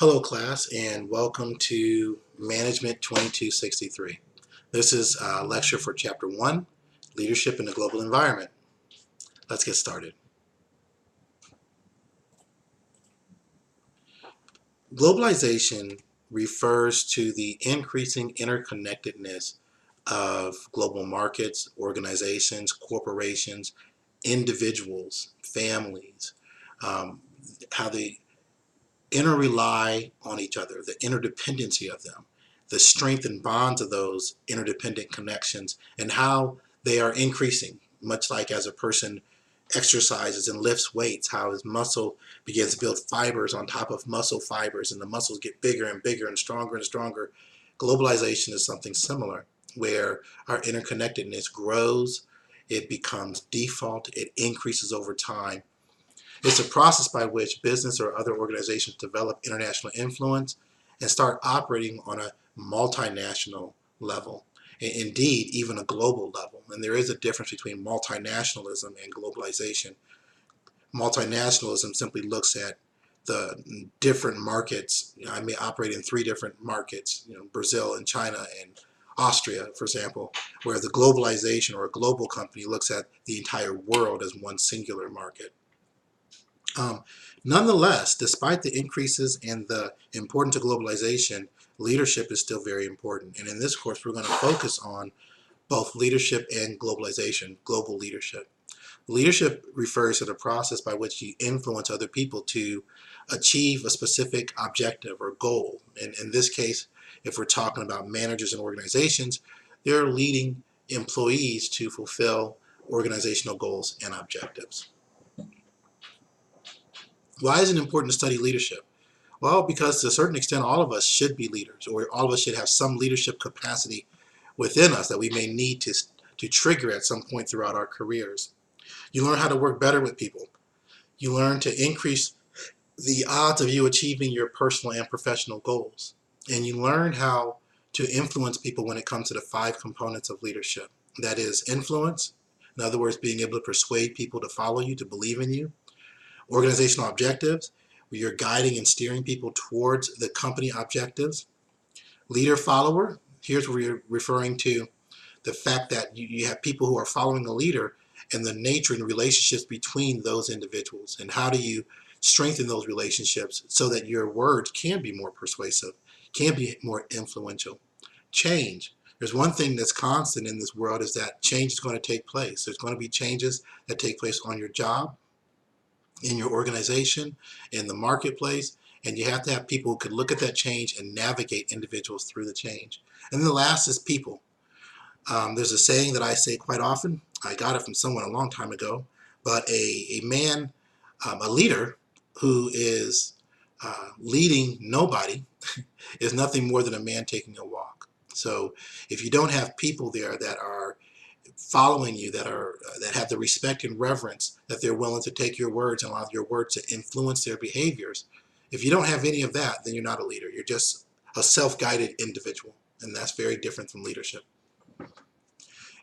Hello class and welcome to Management 2263. This is a lecture for Chapter 1, Leadership in the Global Environment. Let's get started. Globalization refers to the increasing interconnectedness of global markets, organizations, corporations, individuals, families, how they interrely on each other, the interdependency of them, the strength and bonds of those interdependent connections, and how they are increasing, much like as a person exercises and lifts weights, how his muscle begins to build fibers on top of muscle fibers, and the muscles get bigger and bigger and stronger and stronger. Globalization is something similar, where our interconnectedness grows, it becomes default, it increases over time. It's a process by which business or other organizations develop international influence and start operating on a multinational level, indeed even a global level. And there is a difference between multinationalism and globalization. Multinationalism simply looks at the different markets. I may operate in 3 different markets, Brazil and China and Austria, for example, where the globalization or a global company looks at the entire world as one singular market. Nonetheless, despite the increases and the importance of globalization, leadership is still very important. And in this course, we're going to focus on both leadership and globalization, global leadership. Leadership refers to the process by which you influence other people to achieve a specific objective or goal. And in this case, if we're talking about managers and organizations, they're leading employees to fulfill organizational goals and objectives. Why is it important to study leadership? Well, because to a certain extent, all of us should be leaders, or all of us should have some leadership capacity within us that we may need to trigger at some point throughout our careers. You learn how to work better with people. You learn to increase the odds of you achieving your personal and professional goals. And you learn how to influence people when it comes to the 5 components of leadership. That is influence, in other words, being able to persuade people to follow you, to believe in you. Organizational objectives, where you're guiding and steering people towards the company objectives. Leader follower, here's where you're referring to the fact that you have people who are following a leader and the nature and relationships between those individuals, and how do you strengthen those relationships so that your words can be more persuasive, can be more influential. Change. There's one thing that's constant in this world, is that change is going to take place. There's going to be changes that take place on your job, in your organization, in the marketplace, and you have to have people who can look at that change and navigate individuals through the change. And then the last is people. There's a saying that I say quite often. I got it from someone a long time ago, but a man, a leader who is leading nobody is nothing more than a man taking a walk. So if you don't have people there that are following you, that have the respect and reverence, that they're willing to take your words and allow your words to influence their behaviors, if you don't have any of that, then you're not a leader. You're just a self-guided individual, and that's very different from leadership.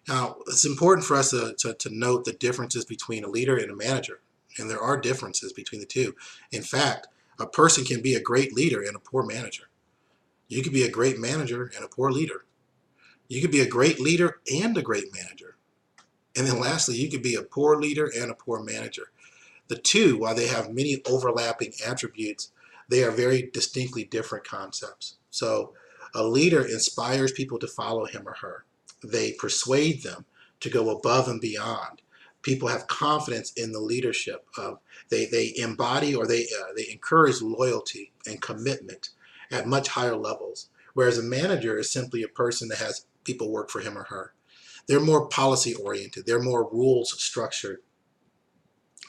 Now, it's important for us to note the differences between a leader and a manager, and there are differences between the two. In fact, a person can be a great leader and a poor manager. You could be a great manager and a poor leader. You could be a great leader and a great manager. And then lastly, you could be a poor leader and a poor manager. The two, while they have many overlapping attributes, they are very distinctly different concepts. So a leader inspires people to follow him or her. They persuade them to go above and beyond. People have confidence in the leadership. They embody, or they encourage loyalty and commitment at much higher levels. Whereas a manager is simply a person that has people work for him or her. They're more policy oriented. They're more rules structured.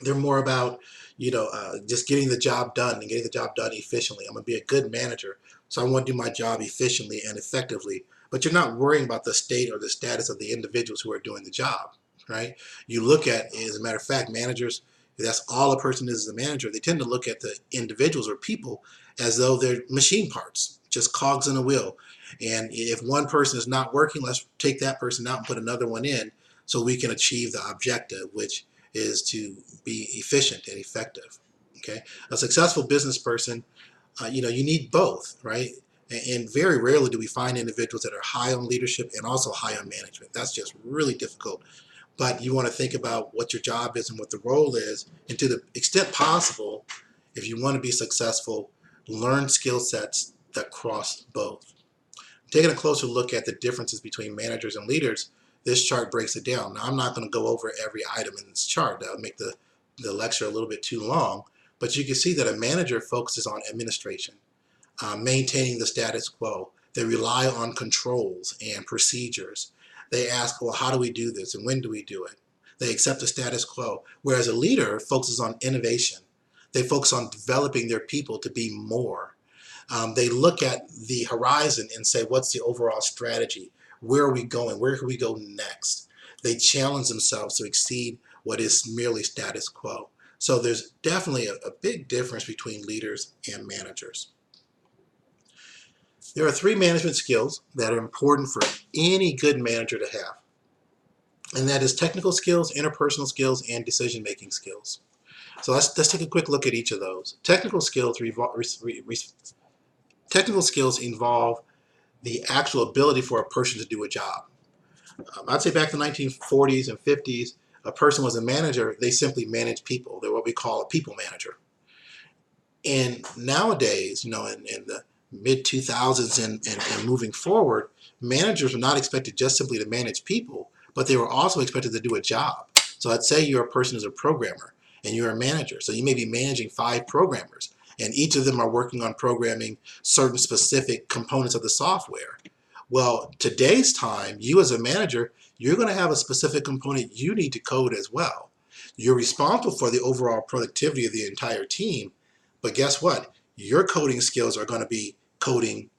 They're more about, just getting the job done and getting the job done efficiently. I'm going to be a good manager, so I want to do my job efficiently and effectively. But you're not worrying about the state or the status of the individuals who are doing the job, right? You look at, as a matter of fact, managers, if that's all a person is as a manager, they tend to look at the individuals or people as though they're machine parts, just cogs in a wheel. And if one person is not working, let's take that person out and put another one in so we can achieve the objective, which is to be efficient and effective. Okay, a successful business person You need both, right? And very rarely do we find individuals that are high on leadership and also high on management. That's just really difficult. But you want to think about what your job is and what the role is, and to the extent possible, if you want to be successful, learn skill sets that cross both. Taking a closer look at the differences between managers and leaders, this chart breaks it down. Now, I'm not going to go over every item in this chart. That would make the lecture a little bit too long. But you can see that a manager focuses on administration, maintaining the status quo. They rely on controls and procedures. They ask, well, how do we do this and when do we do it? They accept the status quo. Whereas a leader focuses on innovation. They focus on developing their people to be more. They look at the horizon and say, what's the overall strategy? Where are we going? Where can we go next? They challenge themselves to exceed what is merely status quo. So there's definitely a big difference between leaders and managers. There are 3 management skills that are important for any good manager to have. And that is technical skills, interpersonal skills, and decision-making skills. So let's take a quick look at each of those. Technical skills involve the actual ability for a person to do a job. I'd say back in the 1940s and 50s, a person was a manager, they simply managed people. They're what we call a people manager. And nowadays, in the mid 2000s and moving forward, managers were not expected just simply to manage people, but they were also expected to do a job. So let's say you're a person who's a programmer and you're a manager. So you may be managing 5 programmers, and each of them are working on programming certain specific components of the software. Well, today's time, you as a manager, you're going to have a specific component you need to code as well. You're responsible for the overall productivity of the entire team, but guess what? Your coding skills are going to be coding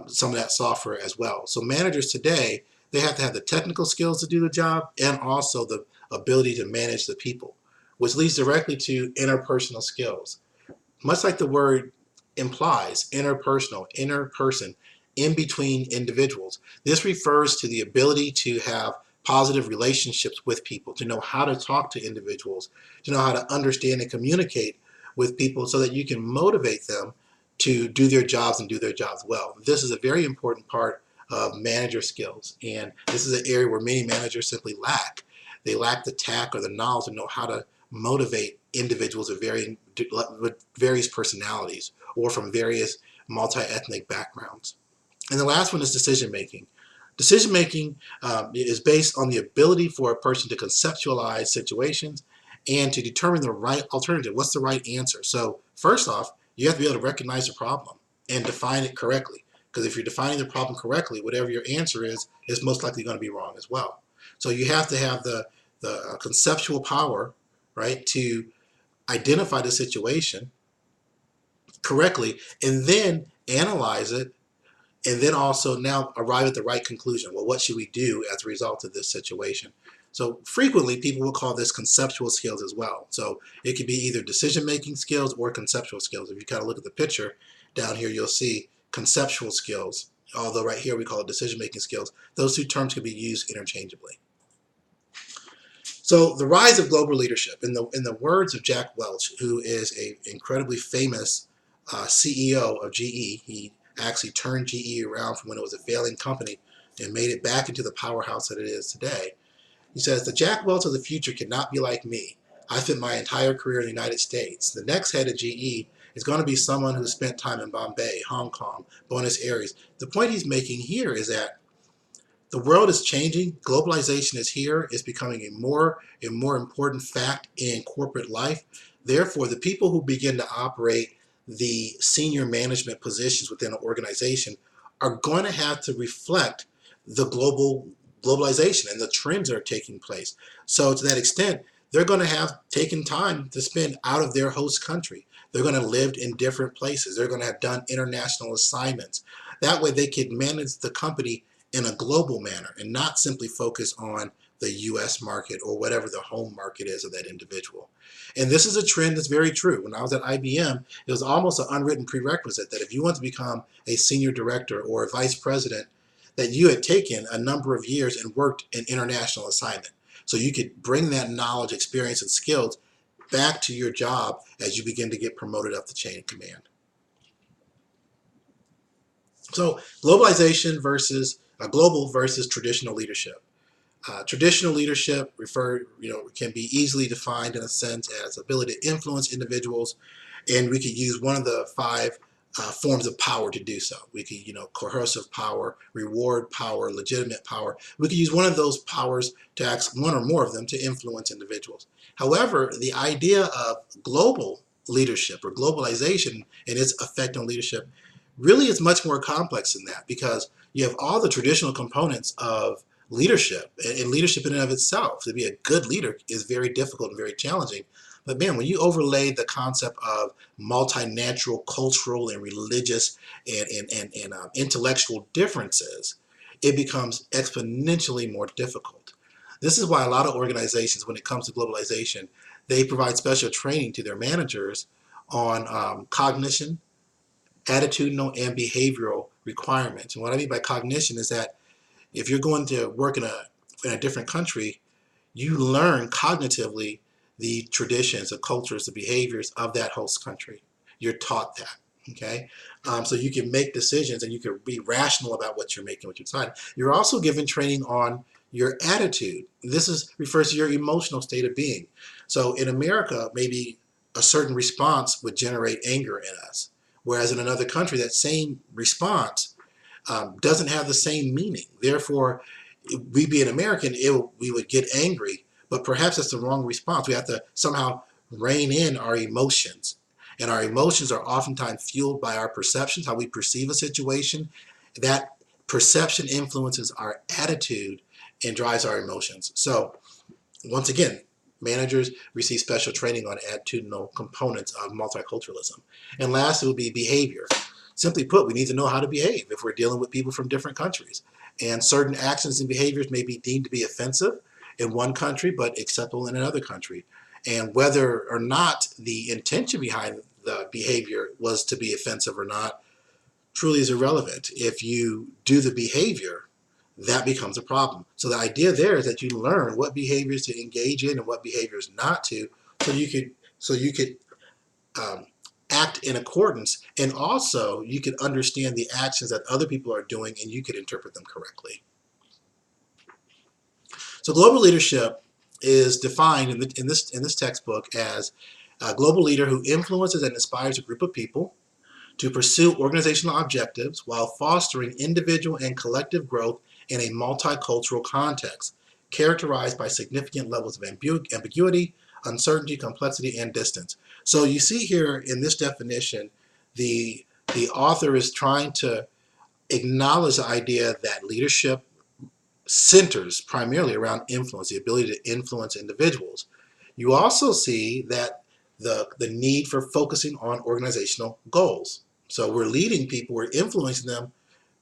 some of that software as well. So managers today, they have to have the technical skills to do the job and also the ability to manage the people, which leads directly to interpersonal skills. Much like the word implies, interpersonal, inner person, in between individuals. This refers to the ability to have positive relationships with people, to know how to talk to individuals, to know how to understand and communicate with people so that you can motivate them to do their jobs and do their jobs well. This is a very important part of manager skills, and this is an area where many managers simply lack. They lack the tact or the knowledge to know how to motivate individuals with various personalities or from various multi-ethnic backgrounds. And the last one is decision making. Decision making is based on the ability for a person to conceptualize situations and to determine the right alternative. What's the right answer? So first off, you have to be able to recognize the problem and define it correctly. Because if you're defining the problem correctly, whatever your answer is most likely going to be wrong as well. So you have to have the conceptual power, right, to identify the situation correctly and then analyze it, and then also now arrive at the right conclusion. Well, what should we do as a result of this situation? So frequently people will call this conceptual skills as well. So it could be either decision-making skills or conceptual skills. If you kind of look at the picture down here, you'll see conceptual skills, although right here we call it decision-making skills. Those 2 terms can be used interchangeably. So the rise of global leadership, in the words of Jack Welch, who is an incredibly famous CEO of GE, he actually turned GE around from when it was a failing company and made it back into the powerhouse that it is today. He says, the Jack Welch of the future cannot be like me. I spent my entire career in the United States. The next head of GE is going to be someone who spent time in Bombay, Hong Kong, Buenos Aires. The point he's making here is that the world is changing. Globalization is here. It's becoming a more and more important fact in corporate life. Therefore, the people who begin to operate the senior management positions within an organization are going to have to reflect the globalization and the trends that are taking place. So to that extent, they're going to have taken time to spend out of their host country. They're going to live in different places. They're going to have done international assignments. That way they can manage the company in a global manner and not simply focus on the US market or whatever the home market is of that individual. And this is a trend that's very true. When I was at IBM, it was almost an unwritten prerequisite that if you want to become a senior director or a vice president, that you had taken a number of years and worked an international assignment. So you could bring that knowledge, experience, and skills back to your job as you begin to get promoted up the chain of command. So globalization versus global versus traditional leadership. Traditional leadership can be easily defined in a sense as ability to influence individuals, and we could use one of the five forms of power to do so. We could, coercive power, reward power, legitimate power. We could use one of those powers to ask one or more of them to influence individuals. However, the idea of global leadership or globalization and its effect on leadership really is much more complex than that, because you have all the traditional components of leadership, and leadership in and of itself. To be a good leader is very difficult and very challenging. But man, when you overlay the concept of multinational, cultural, and religious and intellectual differences, it becomes exponentially more difficult. This is why a lot of organizations, when it comes to globalization, they provide special training to their managers on cognition, attitudinal, and behavioral requirements. And what I mean by cognition is that if you're going to work in a different country, you learn cognitively the traditions, the cultures, the behaviors of that host country. You're taught that. Okay, so you can make decisions and you can be rational about what you're making, what you're deciding. You're also given training on your attitude. Refers to your emotional state of being. So in America, maybe a certain response would generate anger in us, whereas in another country, that same response doesn't have the same meaning. Therefore, we being American, we would get angry, but perhaps that's the wrong response. We have to somehow rein in our emotions. And our emotions are oftentimes fueled by our perceptions, how we perceive a situation. That perception influences our attitude and drives our emotions. So once again, managers receive special training on attitudinal components of multiculturalism. And last, it will be behavior. Simply put, we need to know how to behave if we're dealing with people from different countries. And certain actions and behaviors may be deemed to be offensive in one country, but acceptable in another country. And whether or not the intention behind the behavior was to be offensive or not truly is irrelevant. If you do the behavior, that becomes a problem. So the idea there is that you learn what behaviors to engage in and what behaviors not to, so you could act in accordance, and also you could understand the actions that other people are doing and you could interpret them correctly. So global leadership is defined in this textbook as a global leader who influences and inspires a group of people to pursue organizational objectives while fostering individual and collective growth in a multicultural context, characterized by significant levels of ambiguity, uncertainty, complexity, and distance. So you see here in this definition, the author is trying to acknowledge the idea that leadership centers primarily around influence, the ability to influence individuals. You also see that the need for focusing on organizational goals. So we're leading people, we're influencing them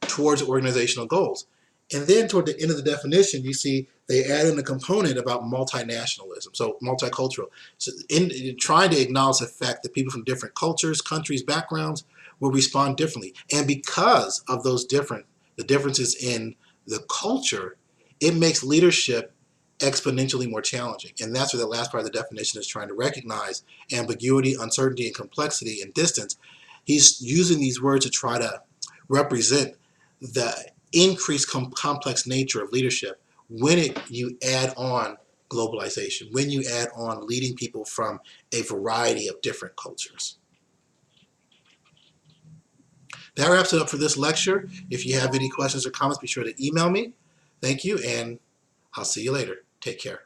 towards organizational goals. And then toward the end of the definition, you see they add in a component about multinationalism, so multicultural. So in trying to acknowledge the fact that people from different cultures, countries, backgrounds will respond differently. And because of the differences in the culture, it makes leadership exponentially more challenging. And that's where the last part of the definition is trying to recognize ambiguity, uncertainty, and complexity and distance. He's using these words to try to represent the increased complex nature of leadership when you add on globalization, when you add on leading people from a variety of different cultures. That wraps it up for this lecture. If you have any questions or comments, be sure to email me. Thank you, and I'll see you later. Take care.